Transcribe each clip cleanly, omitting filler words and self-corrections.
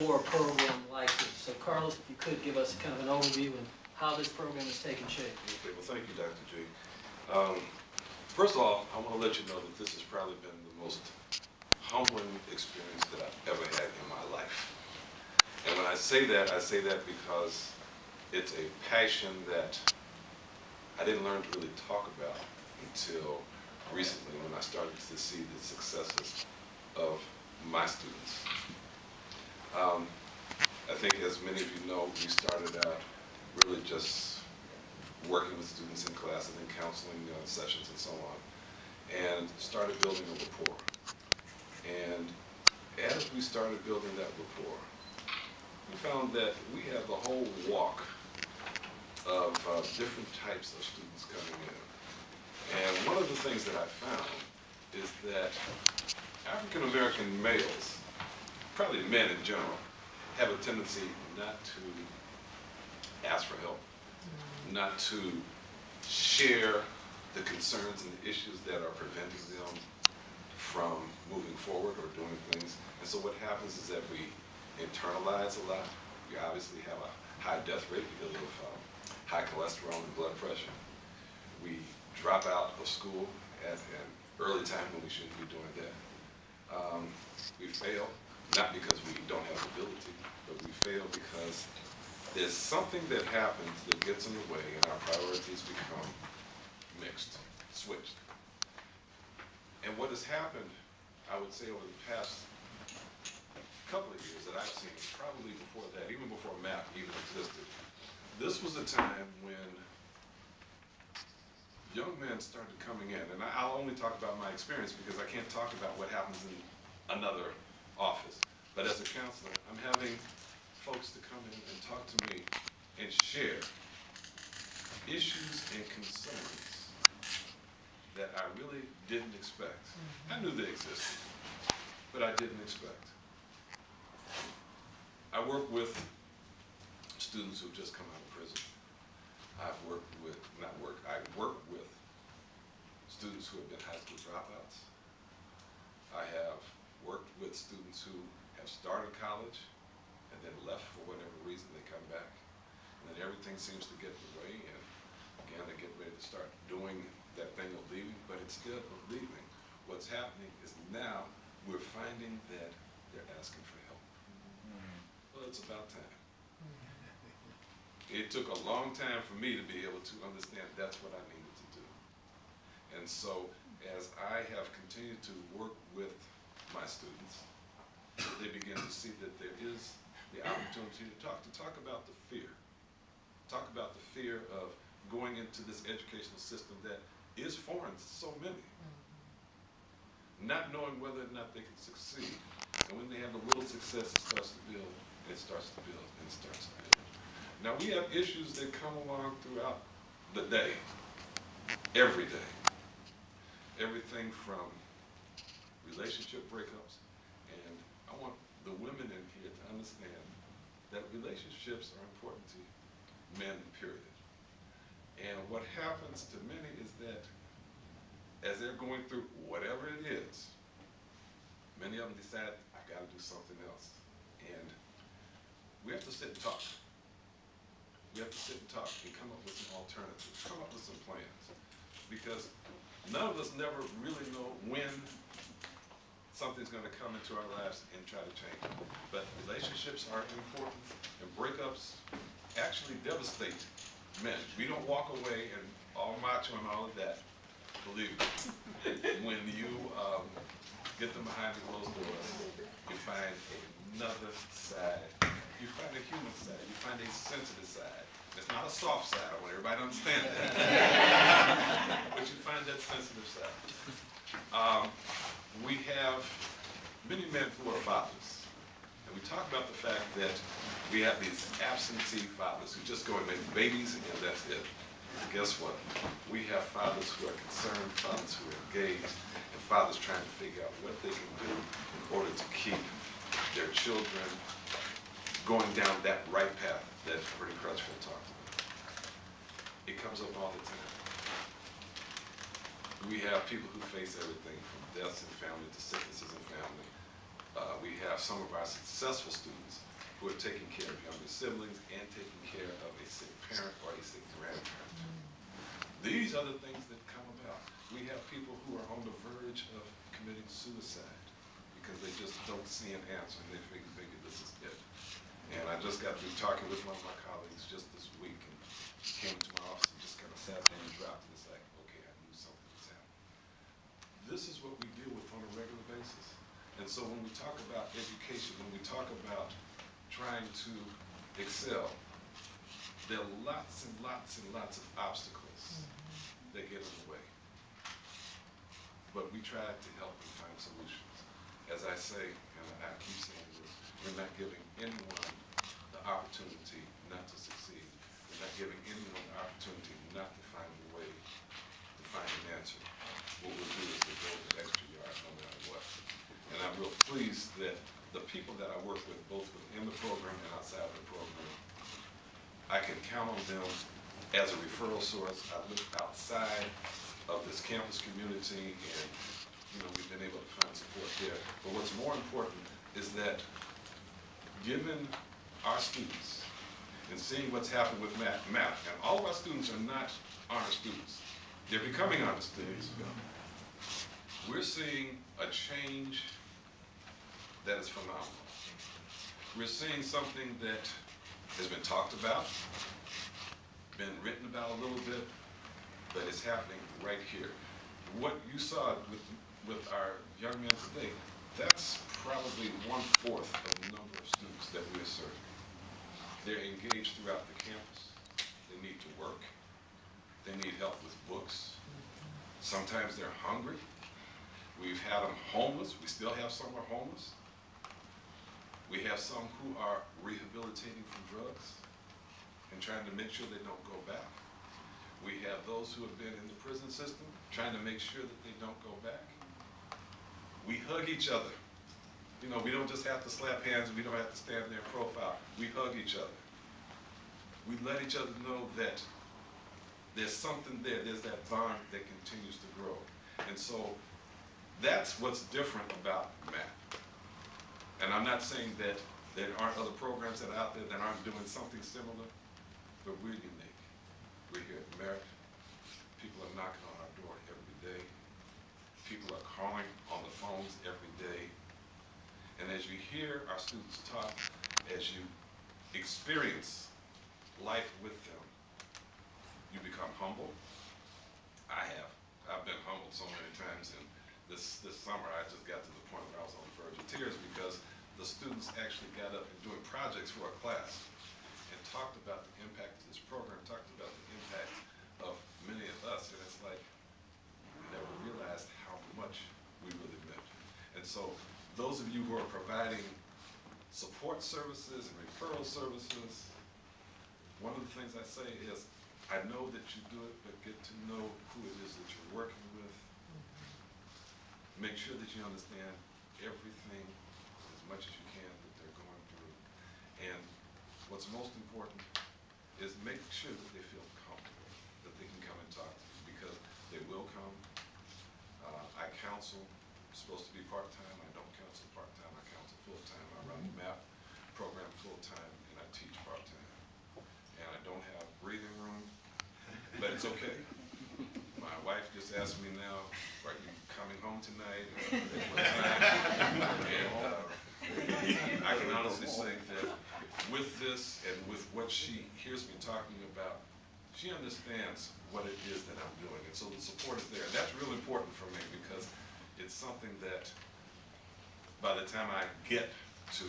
for a program like this. So Carlos, if you could give us kind of an overview and how this program is taking shape. Okay, well thank you, Dr. G. First of all, I want to let you know that this has probably been the most humbling experience that I've ever had in my life. And when I say that because it's a passion that I didn't learn to really talk about until recently when I started to see the successes of my students. I think as many of you know, we started out really just working with students in classes and counseling sessions and so on, and started building a rapport. And as we started building that rapport, we found that we have the whole walk of different types of students coming in. And one of the things that I found is that African American males, probably men in general, have a tendency not to ask for help, not to share the concerns and the issues that are preventing them from moving forward or doing things. And so what happens is that we internalize a lot. We obviously have a high death rate because of high cholesterol and blood pressure. We drop out of school at an early time when we shouldn't be doing that. We fail, not because we don't have the ability, but we fail because there's something that happens that gets in the way and our priorities become mixed, switched. And what has happened, I would say over the past couple of years that I've seen, probably before that, even before MAP even existed, this was a time when young men started coming in, and I'll only talk about my experience because I can't talk about what happens in another office. But as a counselor, I'm having folks to come in and talk to me and share issues and concerns that I really didn't expect. I knew they existed, but I didn't expect. I work with students who've just come out of prison. I work with students who have been high school dropouts. I have worked with students who have started college and then left for whatever reason. They come back and then everything seems to get in the way, and again they get ready to start doing that thing of leaving, but instead of leaving, what's happening is now we're finding that they're asking for help. Well, it's about time. It took a long time for me to be able to understand that's what I needed to do. And so as I have continued to work with my students, they begin to see that there is the opportunity to talk about the fear. Talk about the fear of going into this educational system that is foreign to so many. Not knowing whether or not they can succeed. And when they have a little success, it starts to build, and it starts to build, and it starts to build. Now we have issues that come along throughout the day, every day. Everything from relationship breakups, and I want the women in here to understand that relationships are important to men, period. And what happens to many is that as they're going through whatever it is, many of them decide, I've got to do something else. And we have to sit and talk. We have to sit and talk and come up with some alternatives, come up with some plans. Because none of us never really know when something's going to come into our lives and try to change it. But relationships are important, and breakups actually devastate men. We don't walk away and all macho and all of that. Believe me, when you get them behind the closed doors, you find another side. You find a human side. You find a sensitive side. It's not a soft side. I want everybody to understand that. But you find that sensitive side. We have many men who are fathers. And we talk about the fact that we have these absentee fathers who just go and make babies and that's it. And guess what? We have fathers who are concerned, fathers who are engaged, and fathers trying to figure out what they can do in order to keep their children going down that right path that Bernie Crutchfield talked about. It comes up all the time. We have people who face everything from deaths in family to sicknesses in family. We have some of our successful students who are taking care of younger siblings and taking care of a sick parent or a sick grandparent. These are the things that come about. We have people who are on the verge of committing suicide because they just don't see an answer and they figure this is it. And I just got through talking with one of my colleagues just this week, and she came to my office and just kind of sat there and dropped, and it's like, okay, I knew something was happening. This is what we deal with on a regular basis. And so when we talk about education, when we talk about trying to excel, there are lots and lots and lots of obstacles that get in the way. But we try to help and find solutions. As I say, and I keep saying this, we're not giving anyone the opportunity not to succeed. We're not giving anyone the opportunity not to find a way to find an answer. What we'll do is to go the extra yard no matter what. And I'm real pleased that the people that I work with, both within the program and outside of the program, I can count on them as a referral source. I look outside of this campus community, and we've been able to find support there. But what's more important is that given our students and seeing what's happened with math, and all of our students are not honor students. They're becoming honor students. We're seeing a change that is phenomenal. We're seeing something that has been talked about, been written about a little bit, but it's happening right here. What you saw with our young men today, that's probably 1/4 of the number of students that we're serving. They're engaged throughout the campus. They need to work. They need help with books. Sometimes they're hungry. We've had them homeless. We still have some who are homeless. We have some who are rehabilitating from drugs and trying to make sure they don't go back. We have those who have been in the prison system trying to make sure that they don't go back. We hug each other. We don't just have to slap hands, we don't have to stand there and profile. We hug each other. We let each other know that there's something there, there's that bond that continues to grow. And so that's what's different about math. And I'm not saying that there aren't other programs that are out there that aren't doing something similar, but we're unique. We're here at Merritt. People are knocking on our door every day. People are calling on the phones every day. And as you hear our students talk, as you experience life with them, you become humble. I've been humbled so many times, and this summer I just got to the point where I was on the verge of tears because the students actually got up and doing projects for a class and talked about the impact of this program, talked about the impact of many of us, and it's like we never realized how much we really meant. And so those of you who are providing support services and referral services, one of the things I say is, I know that you do it, but get to know who it is that you're working with. Make sure that you understand everything as much as you can that they're going through. And what's most important is make sure that they feel comfortable, that they can come and talk to you, because they will come. I counsel, supposed to be part-time. I don't counsel part-time, I counsel full-time. I run the MAP program full-time, and I teach part-time. And I don't have breathing room, but it's okay. My wife just asked me now, are you coming home tonight? At what time? And I can honestly say that with this and with what she hears me talking about, she understands what it is that I'm doing. And so the support is there. And that's really important for me because it's something that by the time I get to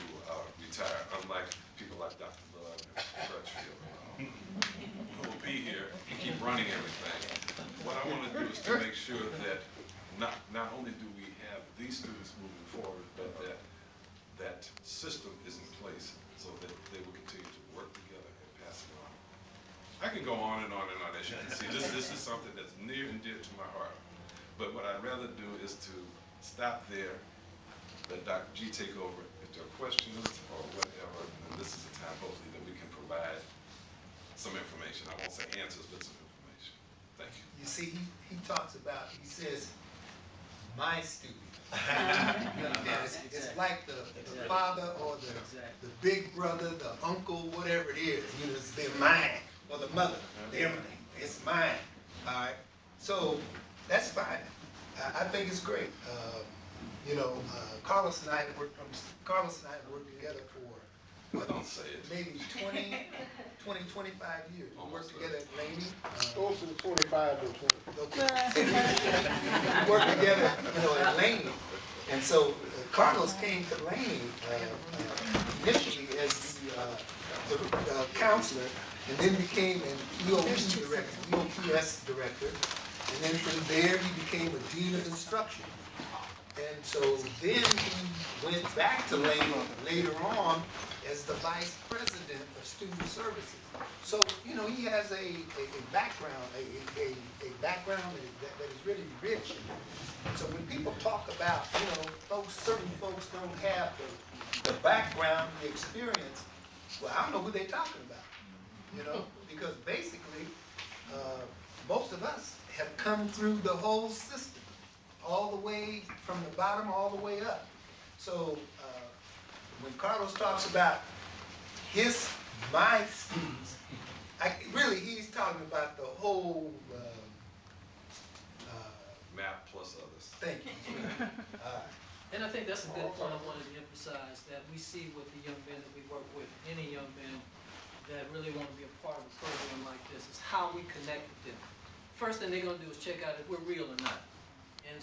retire, unlike people like Dr. Love and Crutchfield, who will be here and keep running everything, what I want to do is to make sure that not only do we have these students moving forward, but that system is in place so that they will continue to work together and pass it on. I can go on and on and on, as you can see. This is something that's near and dear to my heart. But what I'd rather do is to stop there, let Dr. G take over. If there are questions or whatever, then this is the time, hopefully, that we can provide some information. I won't say answers, but some information. Thank you. You see, he talks about, he says, my student. It's like the father or the big brother, the uncle, whatever it is. You know, it's their mind, or the mother, everything. It's mine. All right. So that's fine. I think it's great. You know, Carlos and I worked together for Don't say it. maybe 20, 25 years. We worked together at Laney. Close to 25 to 20. Okay. We worked together, you know, at Laney. And so Carlos came to Laney initially as the counselor, and then became an EOS director. And then from there, he became a dean of instruction. And so then he went back to Laney later on as the vice president of student services. So, you know, he has a background, a background that is really rich. So when people talk about, you know, certain folks don't have the background, the experience, well, I don't know who they're talking about, you know, because basically, most of us have come through the whole system, all the way from the bottom all the way up. So when Carlos talks about my students, really he's talking about the whole Map plus others. thing. And I think that's a good point I wanted to emphasize, that we see with the young men that we work with, any young men that really want to be a part of a program like this, is how we connect with them. First thing they're going to do is check out if we're real or not. And